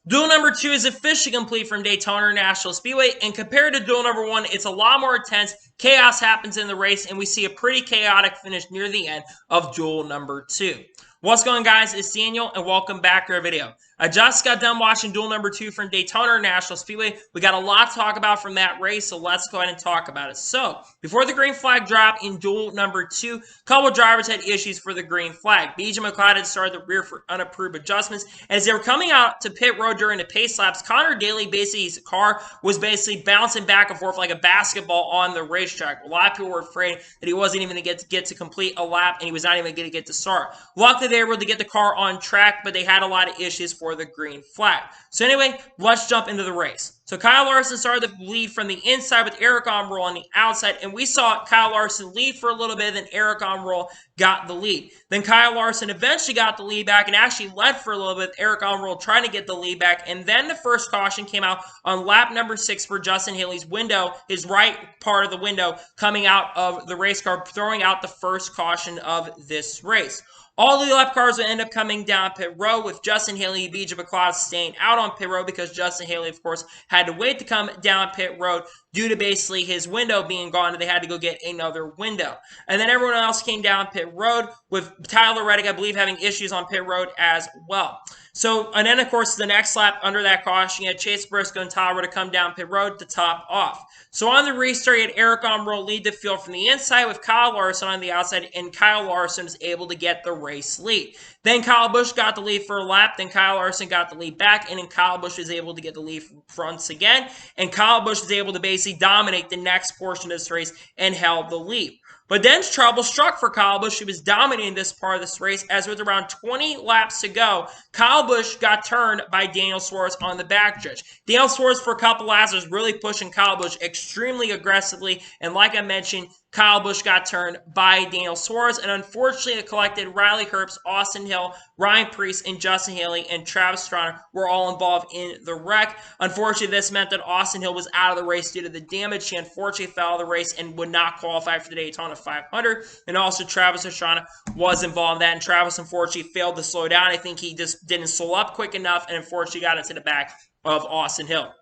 Duel number 2 is officially complete from Daytona International Speedway, and compared to duel number 1, it's a lot more intense. Chaos happens in the race, and we see a pretty chaotic finish near the end of duel number 2. What's going on, guys? It's Daniel, and welcome back to our video. I just got done watching duel number 2 from Daytona International Speedway. We got a lot to talk about from that race, so let's go ahead and talk about it. So, before the green flag drop in duel number 2, a couple drivers had issues for the green flag. BJ McLeod had started the rear for unapproved adjustments, and as they were coming out to pit road during the pace laps, Connor Daly, basically his car was basically bouncing back and forth like a basketball on the racetrack. A lot of people were afraid that he wasn't even going to get to complete a lap, and he was not even going to get to start. Luckily, they were able to get the car on track, but they had a lot of issues for the green flag. So anyway, let's jump into the race. So Kyle Larson started the lead from the inside with Aric Almirola on the outside, and we saw Kyle Larson lead for a little bit, then Aric Almirola got the lead. Then Kyle Larson eventually got the lead back and actually led for a little bit, Aric Almirola trying to get the lead back, and then the first caution came out on lap number 6 for Justin Haley's window, his right part of the window, coming out of the race car, throwing out the first caution of this race. All the lap cars will end up coming down pit road with Justin Haley and BJ McLeod staying out on pit road because Justin Haley, of course, had to wait to come down pit road due to basically his window being gone, and they had to go get another window. And then everyone else came down pit road with Tyler Reddick, I believe, having issues on pit road as well. So, and then, of course, the next lap under that caution, you had Chase Briscoe and Tyler to come down pit road to top off. So on the restart, you had Aric Almirola lead the field from the inside with Kyle Larson on the outside, and Kyle Larson was able to get the race lead. Then Kyle Busch got the lead for a lap, then Kyle Larson got the lead back, and then Kyle Busch was able to get the lead once again, and Kyle Busch was able to basically dominate the next portion of this race and held the lead. But then trouble struck for Kyle Busch. He was dominating this part of this race, as with around 20 laps to go, Kyle Busch got turned by Daniel Suarez on the backstretch. Daniel Suarez for a couple laps was really pushing Kyle Busch extremely aggressively, and like I mentioned, Kyle Busch got turned by Daniel Suarez, and unfortunately it collected Riley Herbst, Austin Hill, Ryan Preece, and Justin Haley, and Travis Strauner were all involved in the wreck. Unfortunately, this meant that Austin Hill was out of the race due to the damage. He unfortunately fell out of the race and would not qualify for the Daytona 500, and also Travis Strauner was involved in that, and Travis unfortunately failed to slow down. I think he just didn't slow up quick enough, and unfortunately got into the back of Austin Hill.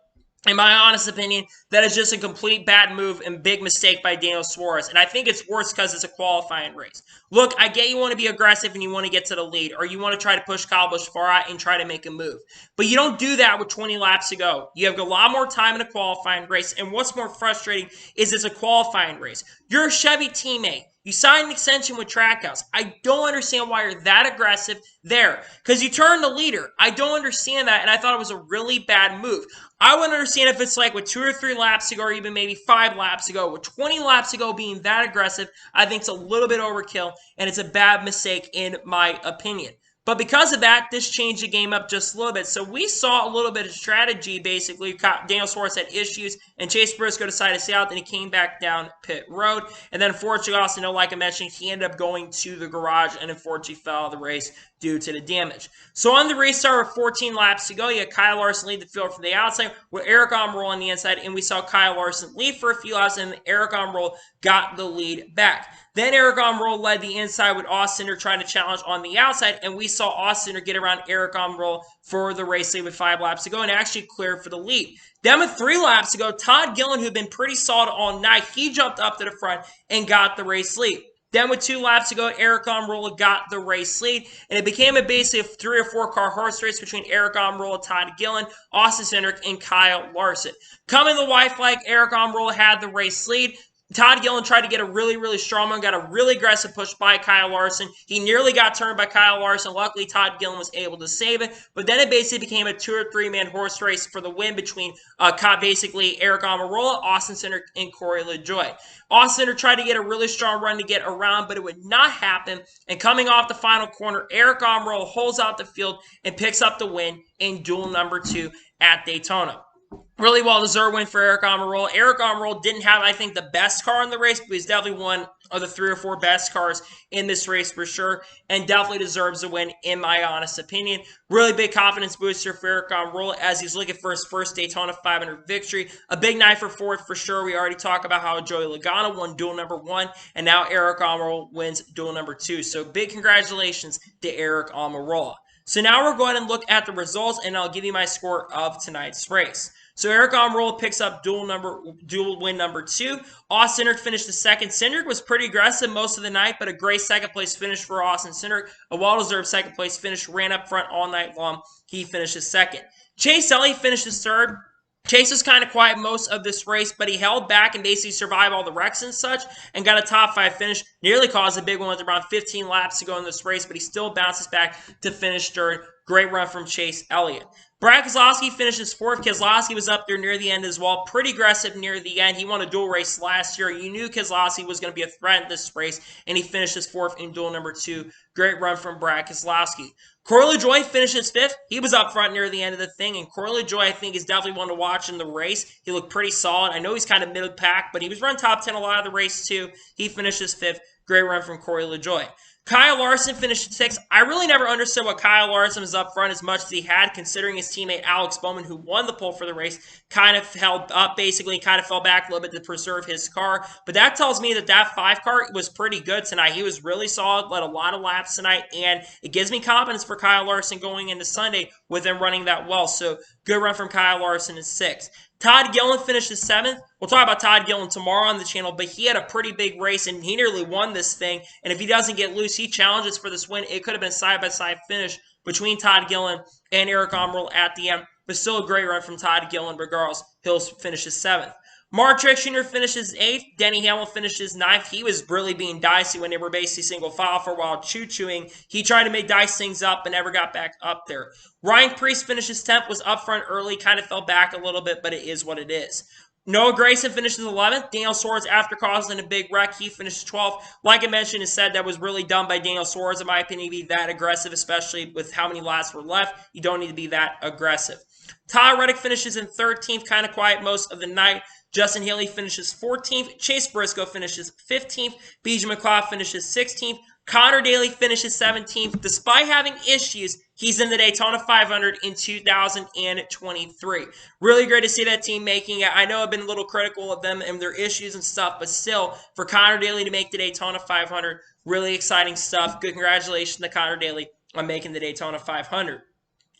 In my honest opinion, that is just a complete bad move and big mistake by Daniel Suarez. And I think it's worse because it's a qualifying race. Look, I get you want to be aggressive and you want to get to the lead, or you want to try to push Kyle Busch far out and try to make a move. But you don't do that with 20 laps to go. You have a lot more time in a qualifying race. And what's more frustrating is it's a qualifying race. You're a Chevy teammate. You signed an extension with Trackhouse. I don't understand why you're that aggressive there. Because you turned the leader. I don't understand that, and I thought it was a really bad move. I wouldn't understand if it's like with 2 or 3 laps to go, or even maybe 5 laps to go. With 20 laps to go being that aggressive, I think it's a little bit overkill, and it's a bad mistake in my opinion. But because of that, this changed the game up just a little bit. So we saw a little bit of strategy, basically. Daniel Suarez had issues, and Chase Briscoe decided to stay out, then he came back down pit road. And then unfortunately, also, like I mentioned, he ended up going to the garage and unfortunately fell out of the race due to the damage. So on the restart with 14 laps to go, you had Kyle Larson lead the field from the outside with Aric Almirola on the inside, and we saw Kyle Larson lead for a few laps, and Aric Almirola got the lead back. Then Aric Almirola led the inside with Austin trying to challenge on the outside, and we saw Austin get around Aric Almirola for the race lead with 5 laps to go and actually cleared for the lead. Then with 3 laps to go, Todd Gillen, who had been pretty solid all night, he jumped up to the front and got the race lead. Then with 2 laps to go, Aric Almirola got the race lead, and it became a basically 3 or 4 car horse race between Aric Almirola, Todd Gillen, Austin Cindric, and Kyle Larson. Coming the white flag, Aric Almirola had the race lead. Todd Gillen tried to get a really strong one, got a really aggressive push by Kyle Larson. He nearly got turned by Kyle Larson. Luckily, Todd Gillen was able to save it. But then it basically became a 2 or 3-man horse race for the win between basically Aric Almirola, Austin Cindric, and Corey LaJoie. Austin Cindric tried to get a really strong run to get around, but it would not happen. And coming off the final corner, Aric Almirola holds out the field and picks up the win in duel number 2 at Daytona. Really well-deserved win for Aric Almirola. Aric Almirola didn't have, I think, the best car in the race, but he's definitely one of the 3 or 4 best cars in this race for sure, and definitely deserves a win, in my honest opinion. Really big confidence booster for Aric Almirola as he's looking for his first Daytona 500 victory. A big night for Ford for sure. We already talked about how Joey Logano won duel number 1, and now Aric Almirola wins duel number 2. So big congratulations to Aric Almirola. So now we're going to look at the results, and I'll give you my score of tonight's race. So Aric Almirola picks up dual win number 2. Austin Cindric finished the second. Cindric was pretty aggressive most of the night, but a great second place finish for Austin Cindric. A well-deserved second place finish. Ran up front all night long. He finishes second. Chase Elliott finishes third. Chase was kind of quiet most of this race, but he held back and basically survived all the wrecks and such and got a top 5 finish. Nearly caused a big one with around 15 laps to go in this race, but he still bounces back to finish third. Great run from Chase Elliott. Brad Keselowski finishes 4th. Keselowski was up there near the end as well. Pretty aggressive near the end. He won a dual race last year. You knew Keselowski was going to be a threat in this race, and he finishes 4th in duel number 2. Great run from Brad Keselowski. Corey LaJoie finishes 5th. He was up front near the end of the thing, and Corey LaJoie, I think, is definitely one to watch in the race. He looked pretty solid. I know he's kind of middle-pack, but he was running top 10 a lot of the race, too. He finishes 5th. Great run from Corey LaJoie. Kyle Larson finished 6th. I really never understood what Kyle Larson was up front as much as he had, considering his teammate Alex Bowman, who won the pole for the race, kind of held up, basically, kind of fell back a little bit to preserve his car. But that tells me that that 5 car was pretty good tonight. He was really solid, led a lot of laps tonight, and it gives me confidence for Kyle Larson going into Sunday with him running that well. So, good run from Kyle Larson in 6th. Todd Gillen finishes 7th. We'll talk about Todd Gillen tomorrow on the channel, but he had a pretty big race, and he nearly won this thing. And if he doesn't get loose, he challenges for this win. It could have been a side-by-side finish between Todd Gillen and Aric Almirola at the end, but still a great run from Todd Gillen regardless. Hill finishes 7th. Mark Truex Jr. finishes 8th. Denny Hamlin finishes 9th. He was really being dicey when they were basically single file for a while, choo-chooing. He tried to make dice things up but never got back up there. Ryan Preece finishes 10th, was up front early, kind of fell back a little bit, but it is what it is. Noah Gragson finishes 11th. Daniel Suarez, after causing a big wreck, he finishes 12th. Like I mentioned and said, that was really done by Daniel Suarez, in my opinion, to be that aggressive, especially with how many laps were left. You don't need to be that aggressive. Tyler Reddick finishes in 13th, kind of quiet most of the night. Justin Haley finishes 14th. Chase Briscoe finishes 15th. BJ McLeod finishes 16th. Connor Daly finishes 17th. Despite having issues, he's in the Daytona 500 in 2023. Really great to see that team making it. I know I've been a little critical of them and their issues and stuff, but still, for Connor Daly to make the Daytona 500, really exciting stuff. Good congratulations to Connor Daly on making the Daytona 500.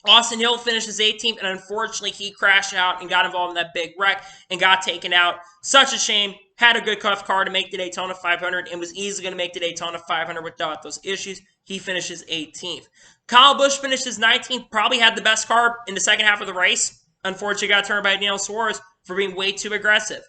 Austin Hill finishes 18th, and unfortunately, he crashed out and got involved in that big wreck and got taken out. Such a shame. Had a good cuff car to make the Daytona 500 and was easily going to make the Daytona 500 without those issues. He finishes 18th. Kyle Busch finishes 19th. Probably had the best car in the second half of the race. Unfortunately, got turned by Daniel Suarez for being way too aggressive.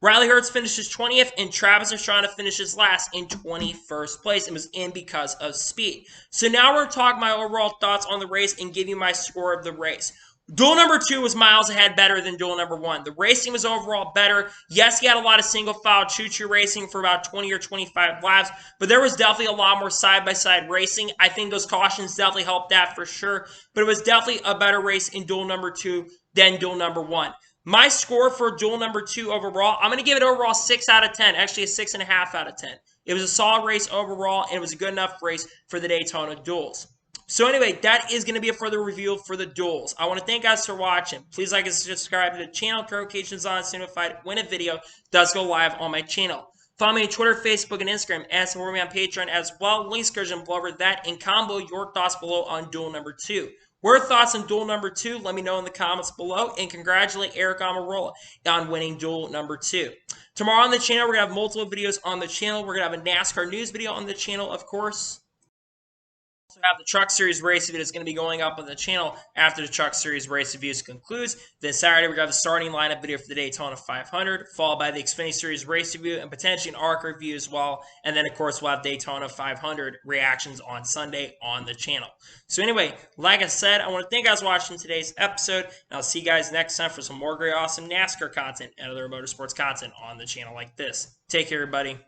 Riley Herbst finishes 20th, and Travis Pastrana finishes last in 21st place and was in because of speed. So now we're going to talk my overall thoughts on the race and give you my score of the race. Duel number 2 was miles ahead better than duel number 1. The racing was overall better. Yes, he had a lot of single-file choo-choo racing for about 20 or 25 laps, but there was definitely a lot more side-by-side racing. I think those cautions definitely helped that for sure, but it was definitely a better race in duel number 2 than duel number 1. My score for duel number 2 overall, I'm going to give it overall 6 out of 10. Actually, a 6.5 out of 10. It was a solid race overall, and it was a good enough race for the Daytona duels. So anyway, that is going to be a further review for the duels. I want to thank you guys for watching. Please like and subscribe to the channel. Notifications on as soon as when a video does go live on my channel. Follow me on Twitter, Facebook, and Instagram, and support me on Patreon as well. Links description below over that, and combo your thoughts below on duel number 2. What are thoughts on duel number 2? Let me know in the comments below, and congratulate Aric Almirola on winning duel number 2. Tomorrow on the channel, we're going to have multiple videos on the channel. We're going to have a NASCAR news video on the channel, of course. Have the Truck Series race review that's going to be going up on the channel after the Truck Series race reviews concludes. Then Saturday, we're going to have the starting lineup video for the Daytona 500, followed by the Xfinity Series race review and potentially an ARC review as well. And then, of course, we'll have Daytona 500 reactions on Sunday on the channel. So anyway, like I said, I want to thank you guys for watching today's episode, and I'll see you guys next time for some more great, awesome NASCAR content and other motorsports content on the channel like this. Take care, everybody.